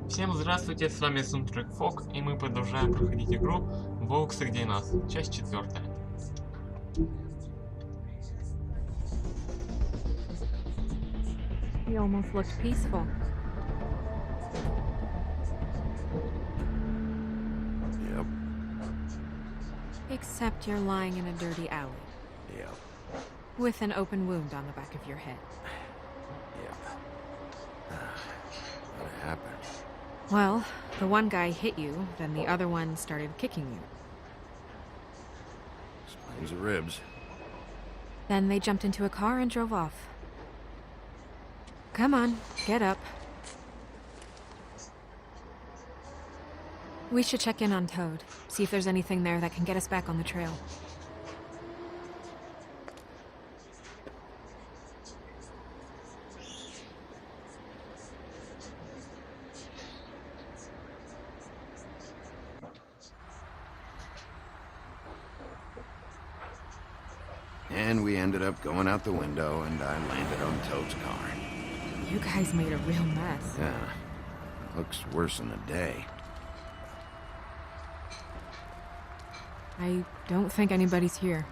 Всем здравствуйте, с вами Сунтрек Фок, и мы продолжаем проходить игру Волк среди нас, часть 4. He almost looked peaceful. Yep, Except you're lying in a dirty alley, yep, with an open wound on the back of your head. yep. What happened? Well, the one guy hit you, then the other one started kicking you. Explains the ribs. Then they jumped into a car and drove off. Come on, get up. We should check in on Toad, see if there's anything there that can get us back on the trail. And we ended up going out the window, and I landed on Toad's car. You guys made a real mess. Yeah, looks worse than a day. I don't think anybody's here.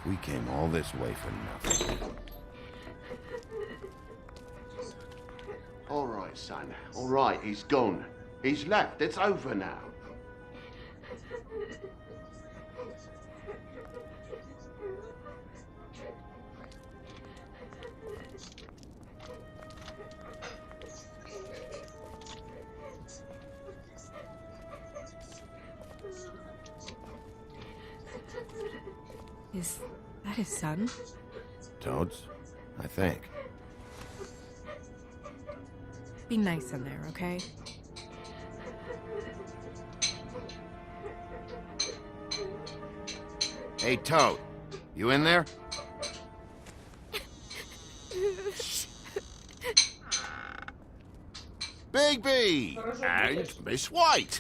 We came all this way for nothing. All right, son. All right, he's gone. He's left. It's over now. Is that his son? Toad's? I think. Be nice in there, okay? Hey, Toad, you in there? Bigby! And Miss White!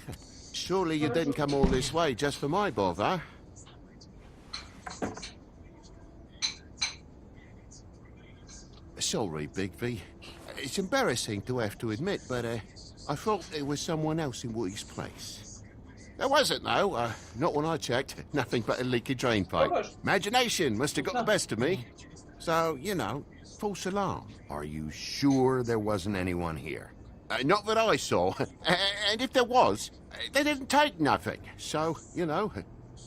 Surely you didn't come all this way just for my bother? Sorry, Bigby. It's embarrassing to have to admit, but I thought there was someone else in Woody's place. There wasn't, though. Not when I checked. Nothing but a leaky drain pipe. Imagination must have got the best of me. So, you know, false alarm. Are you sure there wasn't anyone here? Not that I saw. And if there was, they didn't take nothing. So, you know,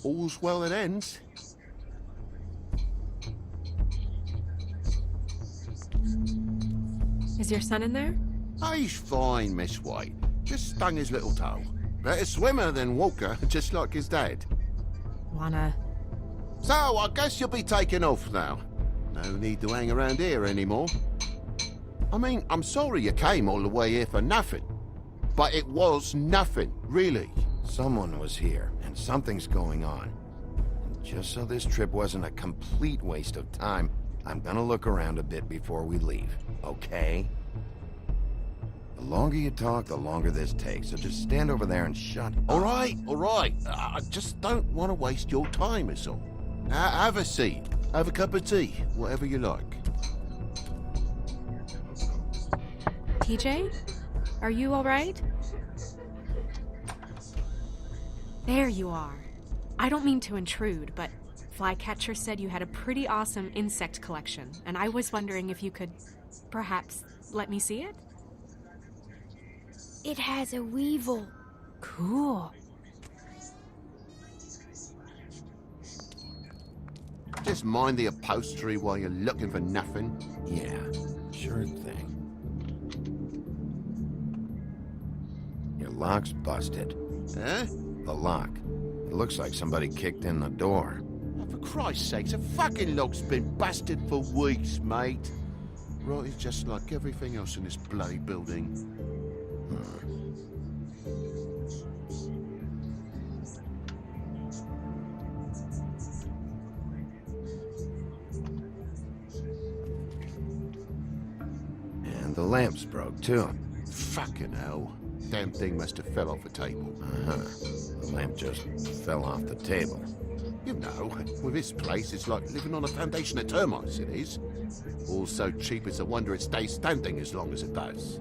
all's well that ends. Is your son in there? He's fine, Miss White. Just stung his little toe. Better swimmer than Walker, just like his dad. Wanna... So, I guess you'll be taking off now. No need to hang around here anymore. I mean, I'm sorry you came all the way here for nothing. But it was nothing, really. Someone was here, and something's going on. And just so this trip wasn't a complete waste of time, I'm gonna look around a bit before we leave, okay? The longer you talk, the longer this takes, so just stand over there and shut up. All right, all right. I just don't want to waste your time, is all. Have a seat. Have a cup of tea. Whatever you like. TJ? Are you alright? There you are. I don't mean to intrude, but Flycatcher said you had a pretty awesome insect collection, and I was wondering if you could, perhaps, let me see it? It has a weevil. Cool. Just mind the upholstery while you're looking for nothing. Yeah, sure thing. Your lock's busted. Huh? The lock. It looks like somebody kicked in the door. Oh, for Christ's sakes, a fucking lock's been busted for weeks, mate. Right, it's just like everything else in this bloody building. And the lamp's broke, too. Fucking hell. Damn thing must have fell off the table. Uh-huh. The lamp just fell off the table. You know, with this place, it's like living on a foundation of termites, it is. All so cheap it's a wonder it stays standing as long as it does.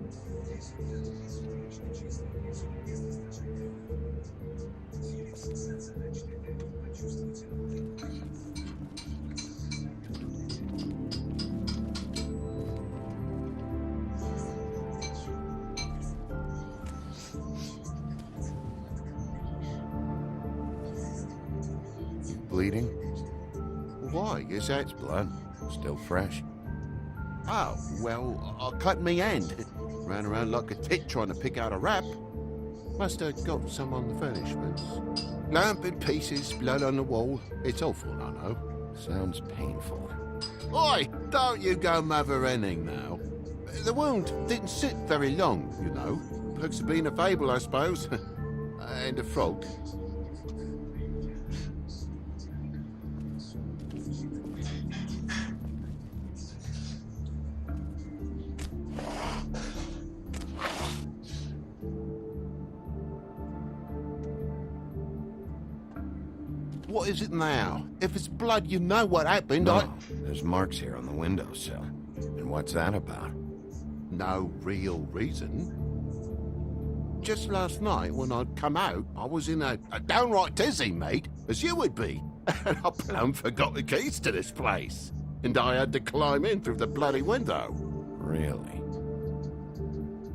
Bleeding? Why? Is that... It's blood. Still fresh. Oh, well, I cut me hand. Ran around like a tit trying to pick out a wrap. Must have got some on the furnishments. Lamp in pieces, blood on the wall. It's awful, I know. Sounds painful. Oi, don't you go mother-henning now. The wound didn't sit very long, you know. Looks to be in a fable, I suppose. And a frog. What is it now? If it's blood, you know what happened. No, there's marks here on the windowsill. And what's that about? No real reason. Just last night, when I'd come out, I was in a downright tizzy, mate, as you would be. And I plumb forgot the keys to this place. And I had to climb in through the bloody window. Really?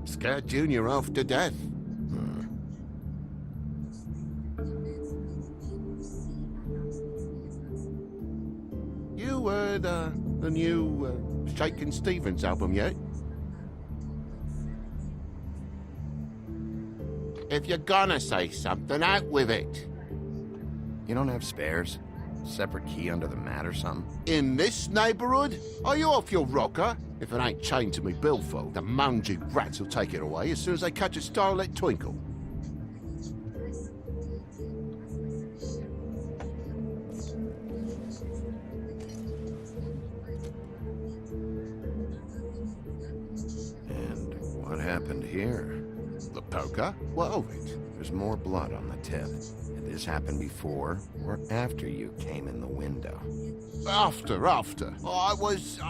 Scared Junior off to death. You heard the new Shakin' Stevens album yet? If you're gonna say something, out with it. You don't have spares? Separate key under the mat or something? In this neighborhood? Are you off your rocker? If it ain't chained to me billfold, the mangy rats will take it away as soon as they catch a starlit twinkle. And what happened here? The poker? What of it? There's more blood on the tip. Did this happen before or after you came in the window? After. I was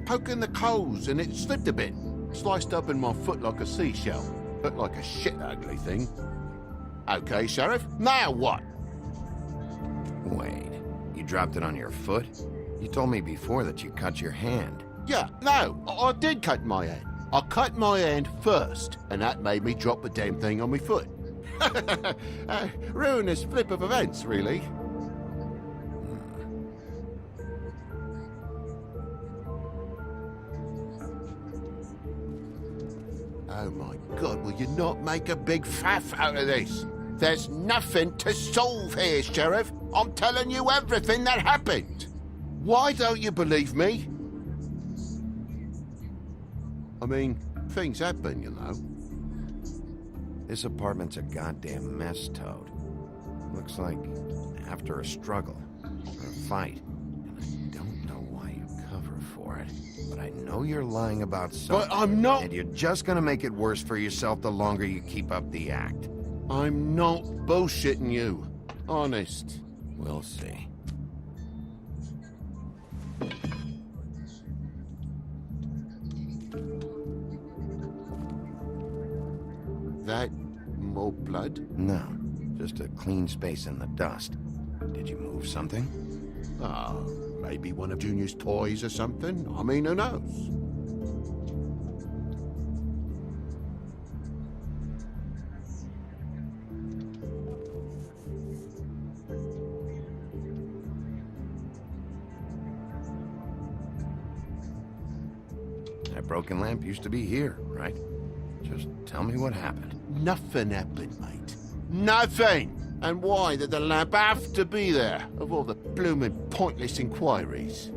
poking the coals and it slipped a bit. Sliced up in my foot like a seashell. Looked like a shit ugly thing. Okay, Sheriff, now what? Wait, you dropped it on your foot? You told me before that you cut your hand. Yeah, no, I did cut my hand. I cut my hand first, and that made me drop the damn thing on my foot. Ruinous flip of events, really. Oh my God, will you not make a big faff out of this? There's nothing to solve here, Sheriff. I'm telling you everything that happened. Why don't you believe me? I mean, things happen, you know. This apartment's a goddamn mess, Toad. Looks like after a struggle, or a fight. And I don't know why you cover for it, but I know you're lying about something. But I'm not... And you're just gonna make it worse for yourself the longer you keep up the act. I'm not bullshitting you. Honest. We'll see. That more blood? No, just a clean space in the dust. Did you move something? Maybe one of Junior's toys or something. I mean, who knows? That broken lamp used to be here, right? Just tell me what happened. Nothing happened, mate. Nothing! And why did the lamp have to be there, of all the blooming pointless inquiries?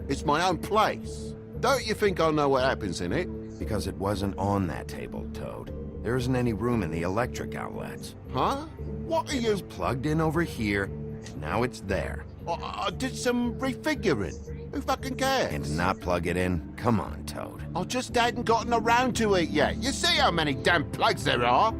It's my own place. Don't you think I'll know what happens in it? Because it wasn't on that table, Toad. There isn't any room in the electric outlets. Huh? What are you... It's plugged in over here, and now it's there. I did some refiguring. Who fucking cares? And to not plug it in? Come on, Toad. I just hadn't gotten around to it yet. You see how many damn plugs there are?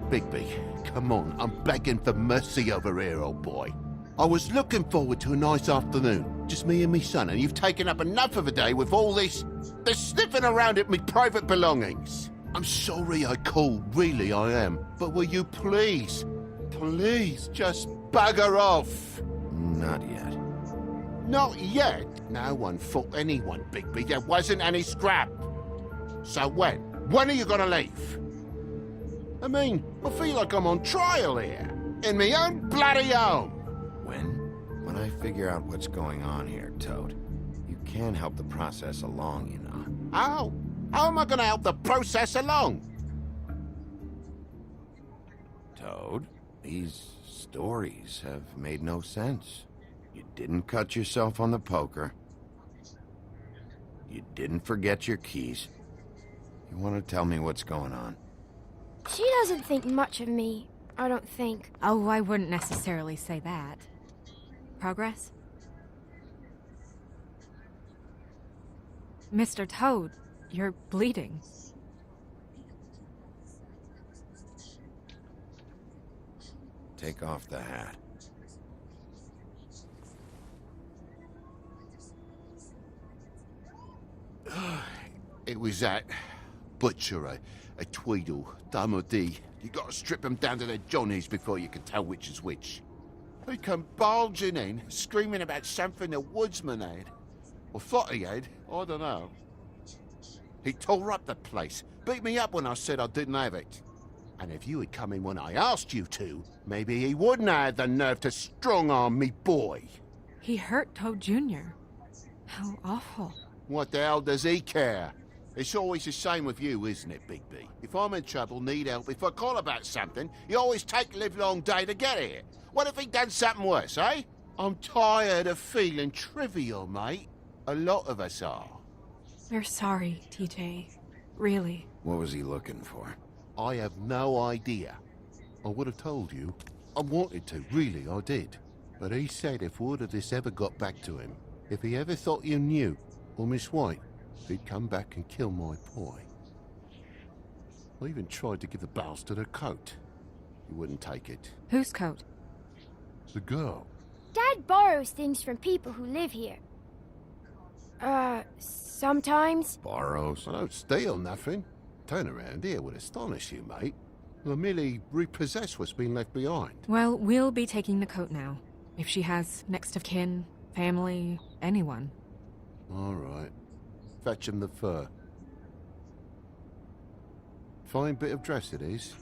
Bigby, come on. I'm begging for mercy over here, old boy. I was looking forward to a nice afternoon. Just me and me son, and you've taken up enough of a day with all this sniffing around at me private belongings. I'm sorry I called, really I am. But will you please just bugger off? Not yet. Not yet? No one fought anyone, Bigby. There wasn't any scrap. So when? When are you gonna leave? I mean, I feel like I'm on trial here. In my own bloody home. When I figure out what's going on here, Toad. You can help the process along, you know. How? How am I gonna help the process along? Toad, these stories have made no sense. You didn't cut yourself on the poker. You didn't forget your keys. You want to tell me what's going on? She doesn't think much of me, I don't think. Oh, I wouldn't necessarily say that. Progress? Mr. Toad, you're bleeding. Take off the hat. It was that butcher, a Tweedle, Dumody. You gotta strip them down to their johnnies before you can tell which is which. He come bulging in, screaming about something the woodsman had. Or thought he had, I don't know. He tore up the place, beat me up when I said I didn't have it. And if you had come in when I asked you to, maybe he wouldn't have had the nerve to strong-arm me boy. He hurt Toad Jr. How awful. What the hell does he care? It's always the same with you, isn't it, Bigby? If I'm in trouble, need help, if I call about something, you always take a livelong day to get here. What if he'd done something worse, eh? I'm tired of feeling trivial, mate. A lot of us are. We're sorry, TJ. Really. What was he looking for? I have no idea. I would have told you. I wanted to, really, I did. But he said if word of this ever got back to him, if he ever thought you knew, or Miss White, he'd come back and kill my boy. I even tried to give the bastard a coat. He wouldn't take it. Whose coat? The girl. Dad borrows things from people who live here. Sometimes. Borrows? I don't steal nothing. Turn around here would astonish you, mate. I merely repossess what's been left behind. Well, we'll be taking the coat now. If she has next of kin, family, anyone. All right. Fetch him the fur. Fine bit of dress it is.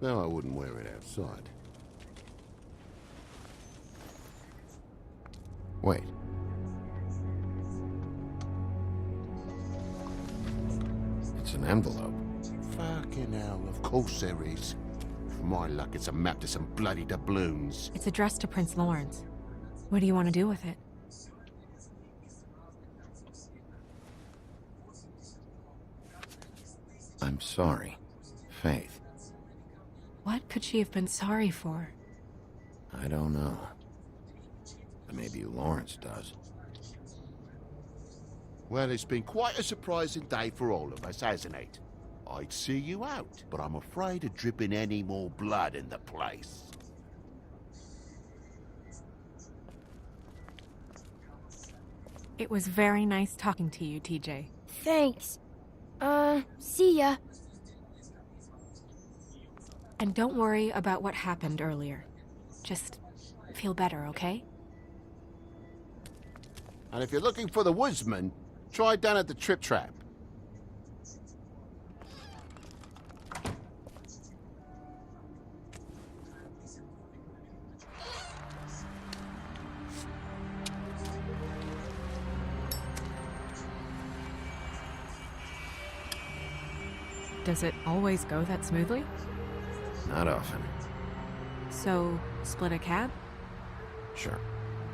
No, I wouldn't wear it outside. Wait. It's an envelope. Fucking hell, of course there is. For my luck, it's a map to some bloody doubloons. It's addressed to Prince Lawrence. What do you want to do with it? I'm sorry, Faith. What could she have been sorry for? I don't know. But maybe Lawrence does. Well, it's been quite a surprising day for all of us, hasn't it? I'd see you out, but I'm afraid of dripping any more blood in the place. It was very nice talking to you, TJ. Thanks. See ya. And don't worry about what happened earlier. Just feel better, okay? And if you're looking for the woodsman, try down at the Trip Trap. Does it always go that smoothly? Not often. So, split a cab? Sure.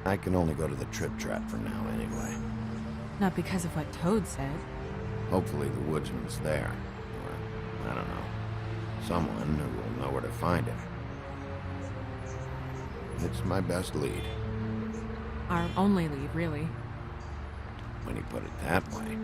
I can only go to the Trip Trap for now anyway. Not because of what Toad said. Hopefully the woodsman's there. Or, I don't know. Someone who will know where to find him. It's my best lead. Our only lead, really. when you put it that way.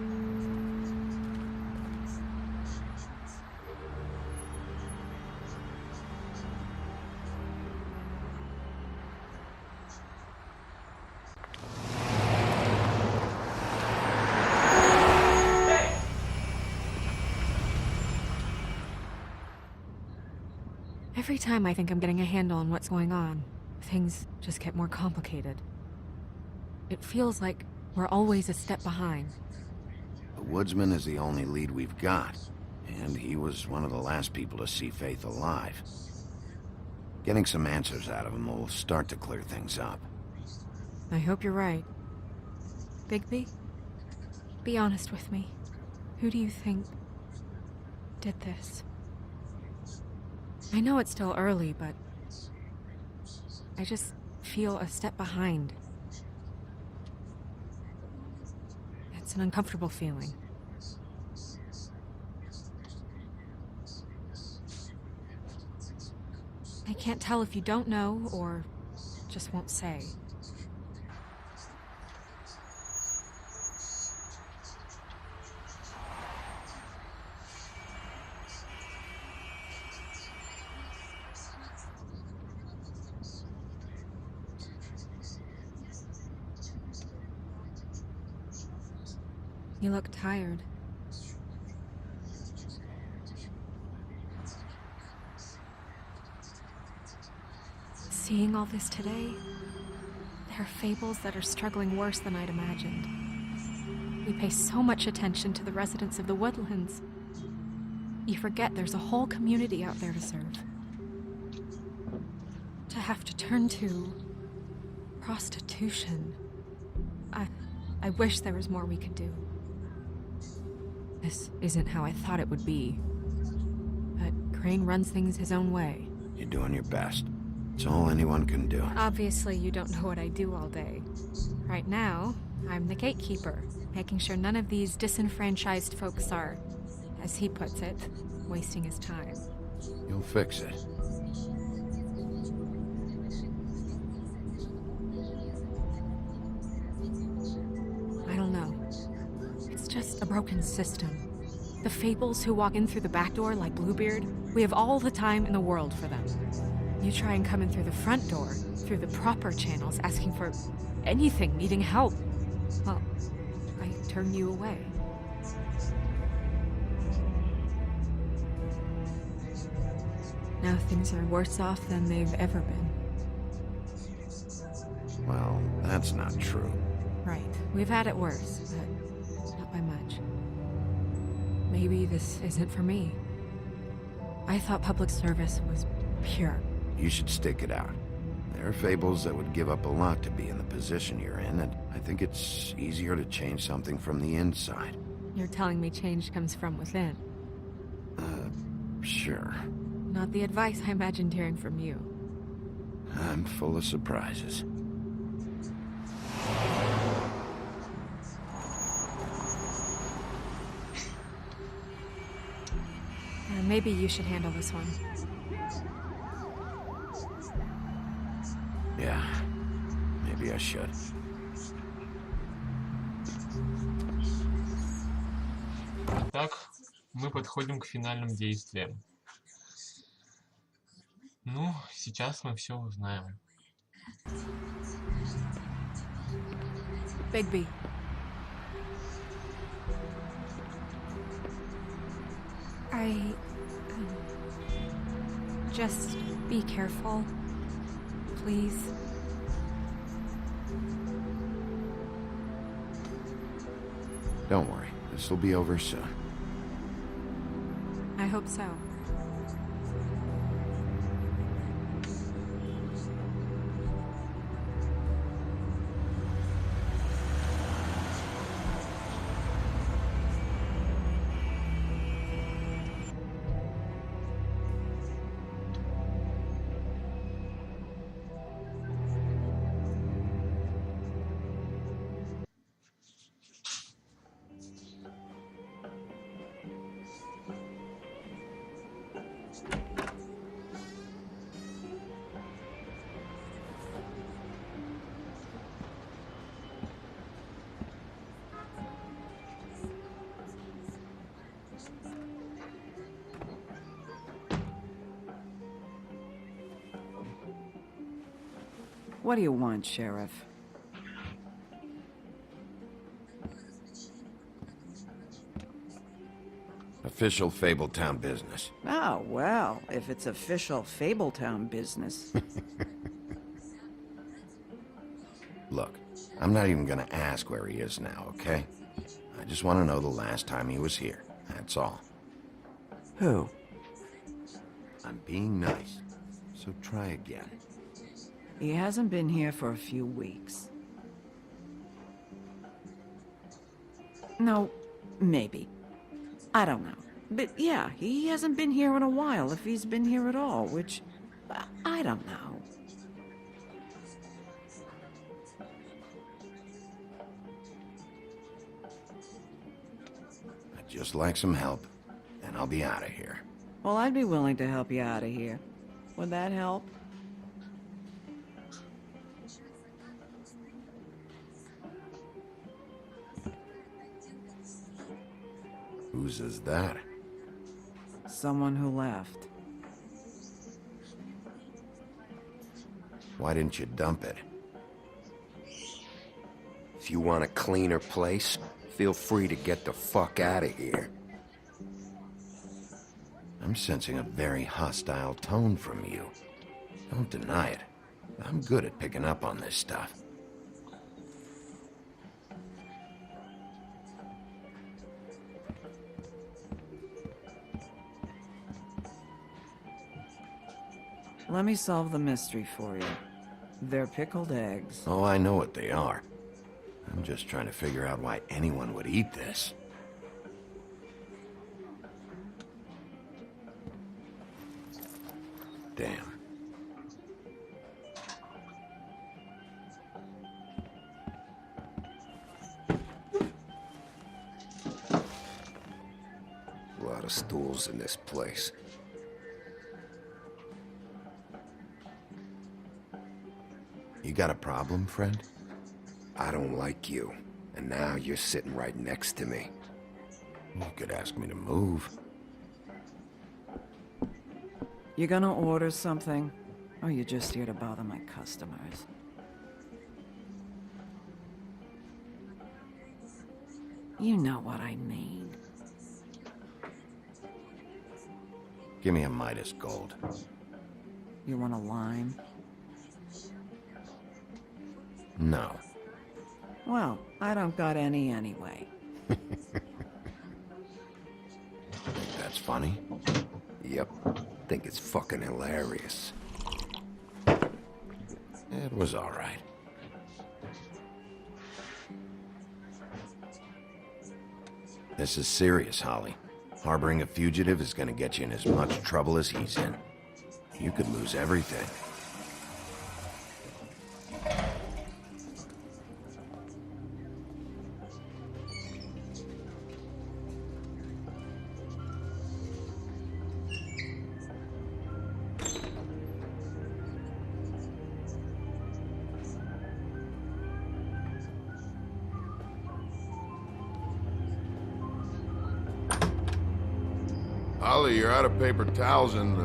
Every time I think I'm getting a handle on what's going on, things just get more complicated. It feels like we're always a step behind. The woodsman is the only lead we've got, and he was one of the last people to see Faith alive. Getting some answers out of him will start to clear things up. I hope you're right. Bigby? Be honest with me. Who do you think did this? I know it's still early, but I just feel a step behind. It's an uncomfortable feeling. I can't tell if you don't know or just won't say. You look tired. Seeing all this today, there are fables that are struggling worse than I'd imagined. We pay so much attention to the residents of the woodlands. You forget there's a whole community out there to serve. To have to turn to prostitution. I wish there was more we could do. This isn't how I thought it would be. But Crane runs things his own way. You're doing your best. It's all anyone can do. Obviously, you don't know what I do all day. Right now, I'm the gatekeeper, making sure none of these disenfranchised folks are, as he puts it, wasting his time. You'll fix it. I don't know. It's just a broken system. The fables who walk in through the back door like Bluebeard, we have all the time in the world for them. You try and come in through the front door, through the proper channels, asking for anything, needing help. Well, I turn you away. Now things are worse off than they've ever been. Well, that's not true. Right. We've had it worse, but not by much. Maybe this isn't for me. I thought public service was pure. You should stick it out. There are fables that would give up a lot to be in the position you're in, and I think it's easier to change something from the inside. You're telling me change comes from within. Sure. Not the advice I imagined hearing from you. I'm full of surprises. Maybe you should handle this one. Yeah, maybe I should. Так, мы подходим к финальным действиям. Ну, сейчас мы все узнаем. Bigby. Just be careful, please. Don't worry, this will be over soon. I hope so. What do you want, Sheriff? Official Fabletown business. Oh, well, if it's official Fabletown business. Look, I'm not even gonna ask where he is now, okay? I just want to know the last time he was here. That's all. Who? I'm being nice, so try again. He hasn't been here for a few weeks. No, maybe. I don't know. But yeah, he hasn't been here in a while, if he's been here at all, which... I don't know. I'd just like some help, and I'll be out of here. Well, I'd be willing to help you out of here. Would that help? Whose is that? Someone who left. Why didn't you dump it? If you want a cleaner place, feel free to get the fuck out of here. I'm sensing a very hostile tone from you. Don't deny it. I'm good at picking up on this stuff. Let me solve the mystery for you. They're pickled eggs. Oh, I know what they are. I'm just trying to figure out why anyone would eat this. Damn. A lot of stools in this place. You got a problem, friend? I don't like you, and now you're sitting right next to me. You could ask me to move. You gonna order something? Or you just here to bother my customers? You know what I mean. Give me a Midas Gold. You want a lime? No. Well, I don't got any anyway. Think that's funny? Yep. Think it's fucking hilarious. It was all right. This is serious, Holly. Harboring a fugitive is gonna get you in as much trouble as he's in. You could lose everything. Holly, you're out of paper towels and,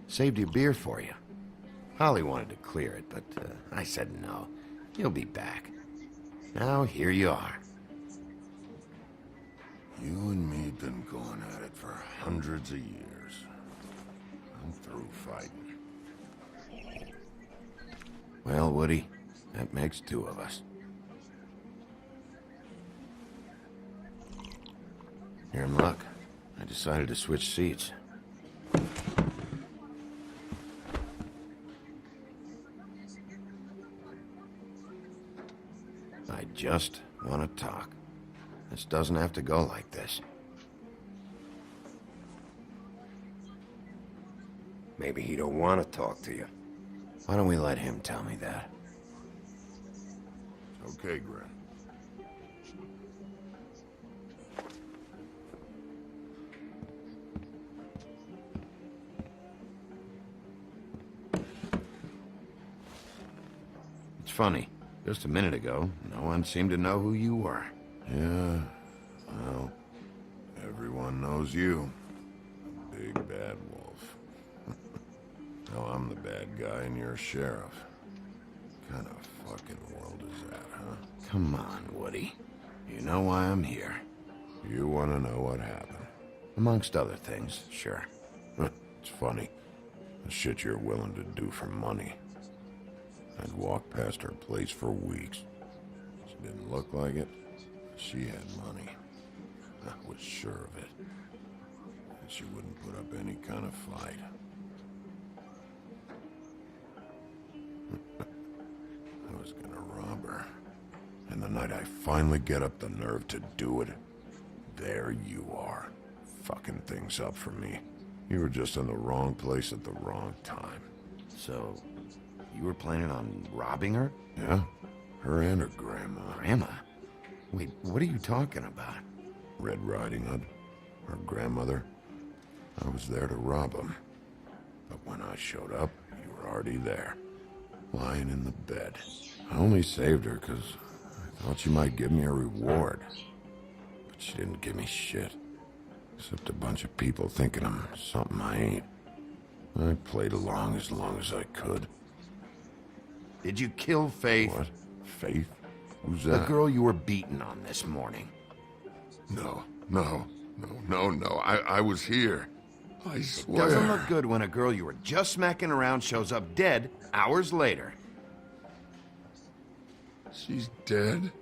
Saved your beer for you. Holly wanted to clear it, but I said no. You'll be back. Now here you are. You and me been going at it for hundreds of years. I'm through fighting. Well, Woody, that makes two of us. You're in luck. I decided to switch seats. I just want to talk. This doesn't have to go like this. Maybe he don't want to talk to you. Why don't we let him tell me that? Okay, Gren. funny. Just a minute ago, no one seemed to know who you were. Yeah, well, everyone knows you. Big bad wolf. Now I'm the bad guy and you're sheriff. Kind of fucking world is that, huh? Come on, Woody. You know why I'm here. You want to know what happened? Amongst other things, sure. It's funny. The shit you're willing to do for money. I'd walk past her place for weeks. She didn't look like it. She had money. I was sure of it. And she wouldn't put up any kind of fight. I was gonna rob her. And the night I finally get up the nerve to do it, there you are. Fucking things up for me. You were just in the wrong place at the wrong time. So, you were planning on robbing her? Yeah? Her and her grandma. Grandma? Wait, what are you talking about? Red Riding Hood. Her grandmother. I was there to rob them. But when I showed up, you were already there. Lying in the bed. I only saved her because I thought she might give me a reward. But she didn't give me shit. Except a bunch of people thinking I'm something I ain't. I played along as I could. Did you kill Faith? What? Faith? Who's The that? girl you were beating on this morning. No. I was here. I swear. Doesn't look good when a girl you were just smacking around shows up dead hours later. She's dead?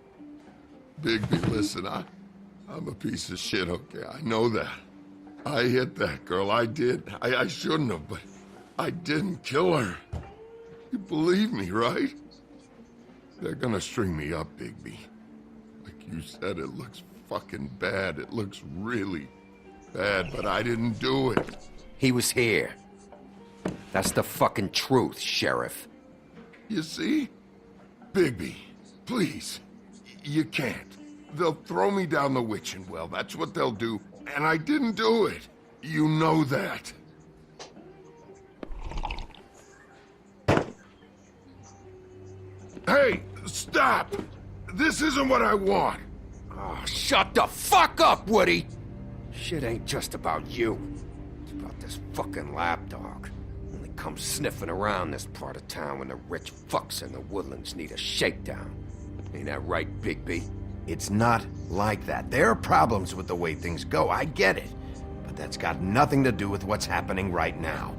Bigby, listen, I'm a piece of shit, okay? I know that. I hit that girl, I did. I shouldn't have, but I didn't kill her. You believe me, right? They're gonna string me up, Bigby. Like you said, it looks fucking bad. It looks really bad, but I didn't do it. He was here. That's the fucking truth, Sheriff. You see? Bigby, please. You can't. They'll throw me down the witching well. That's what they'll do. And I didn't do it. You know that. Hey, stop! This isn't what I want. Oh, shut the fuck up, Woody! Shit ain't just about you. It's about this fucking lapdog. Only comes sniffing around this part of town when the rich fucks in the woodlands need a shakedown. Ain't that right, Bigby? It's not like that. There are problems with the way things go, I get it. But that's got nothing to do with what's happening right now.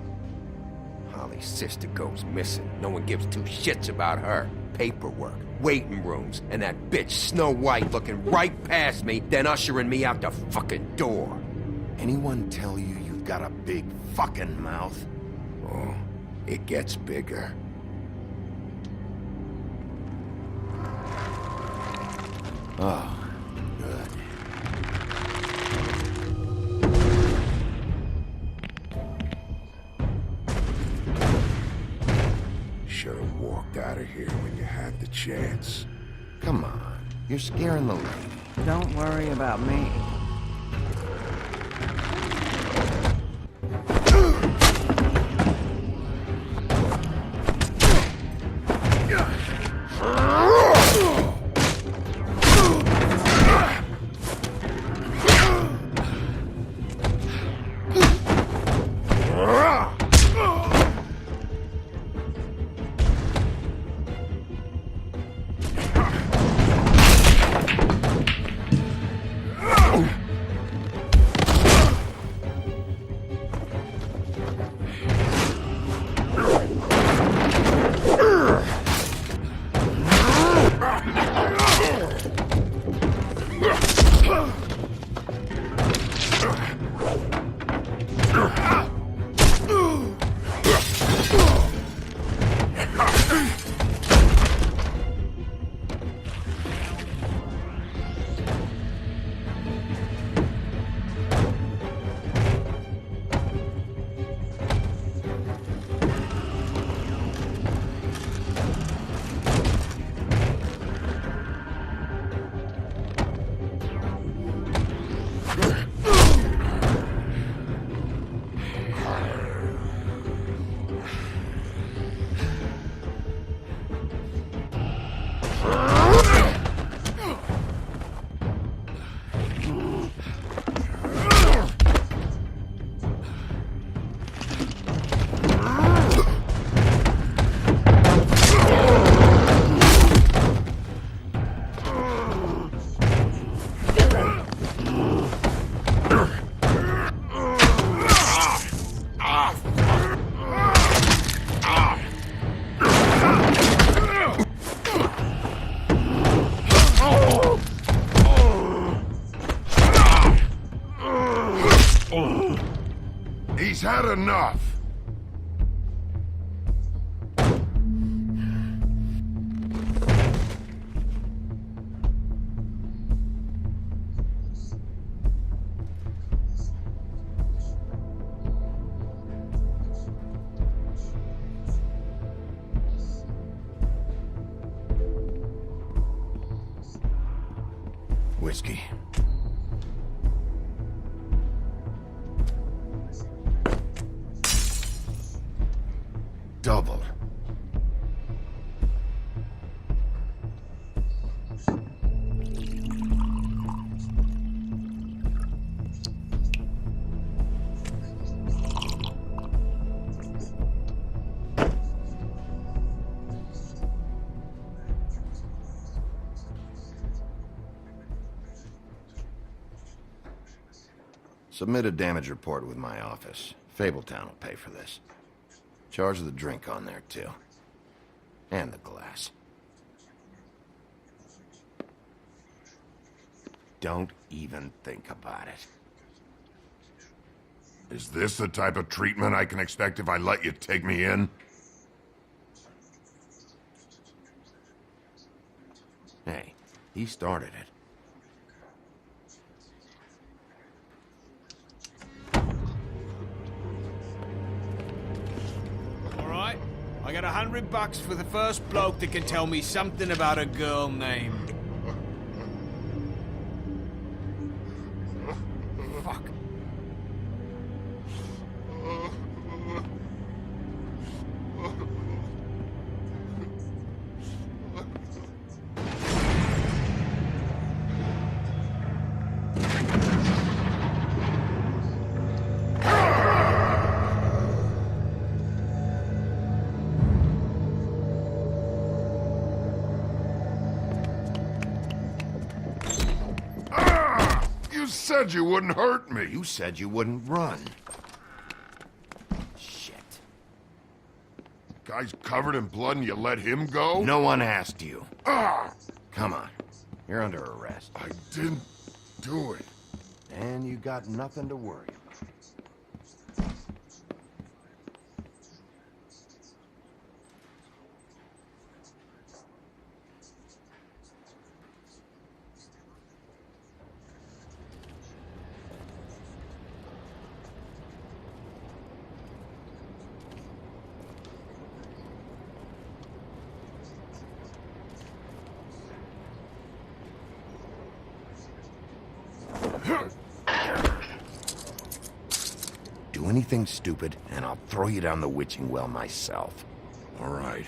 Holly's sister goes missing. No one gives two shits about her. Paperwork, waiting rooms, and that bitch Snow White looking right past me, then ushering me out the fucking door. Anyone tell you you've got a big fucking mouth? Oh, it gets bigger. Oh, good. Should have walked out of here when you had the chance. Come on, you're scaring the lady. Don't worry about me. He's had enough. Whiskey. Double. Submit a damage report with my office. Fabletown will pay for this. Charge the drink on there, too. And the glass. Don't even think about it. Is this the type of treatment I can expect if I let you take me in? Hey, he started it. I got $100 for the first bloke that can tell me something about a girl named... Fuck. You said you wouldn't hurt me. You said you wouldn't run. Shit. Guy's covered in blood and you let him go? No one asked you. Ah! Come on. You're under arrest. I didn't do it. And you got nothing to worry about. Do anything stupid, and I'll throw you down the witching well myself. All right.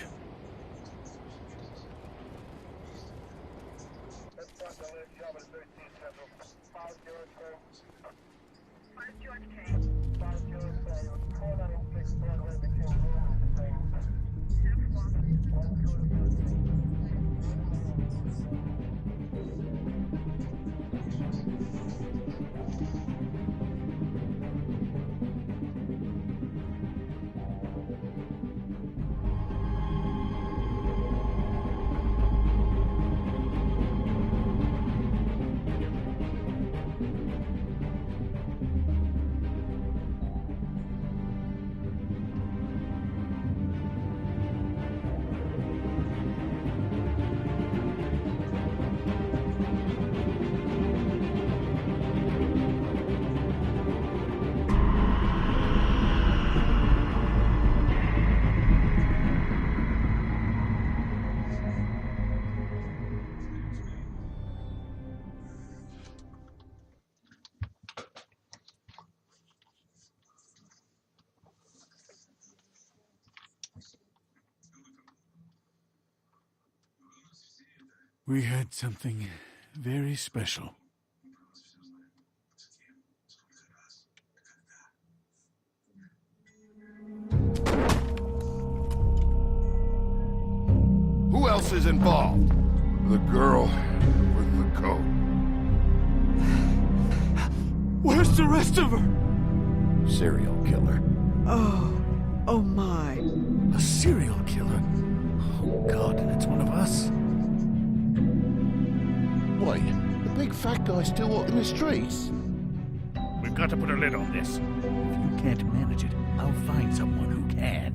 We had something very special. Who else is involved? The girl with the coat. Where's the rest of her? Serial killer. Oh my. A serial killer? Oh God, and it's one of us? Wait, the big fat guy still walking the streets? We've got to put a lid on this. If you can't manage it, I'll find someone who can.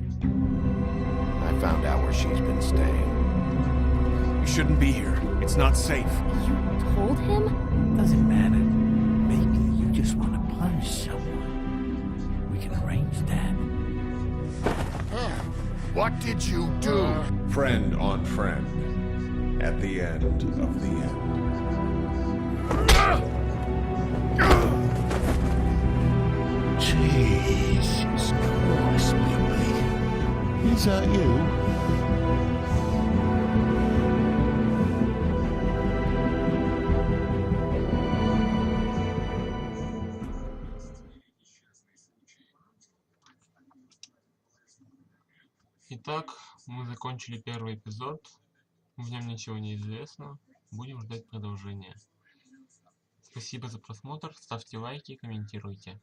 I found out where she's been staying. You shouldn't be here. It's not safe. You told him? Doesn't matter. Maybe you just want to punish someone. We can arrange that. What did you do? Friend on friend. At the end of the end. Jesus Christ, Bigby. Is that you? Итак, мы закончили первый эпизод. В нем ничего не известно. Будем ждать продолжения. Спасибо за просмотр. Ставьте лайки, комментируйте.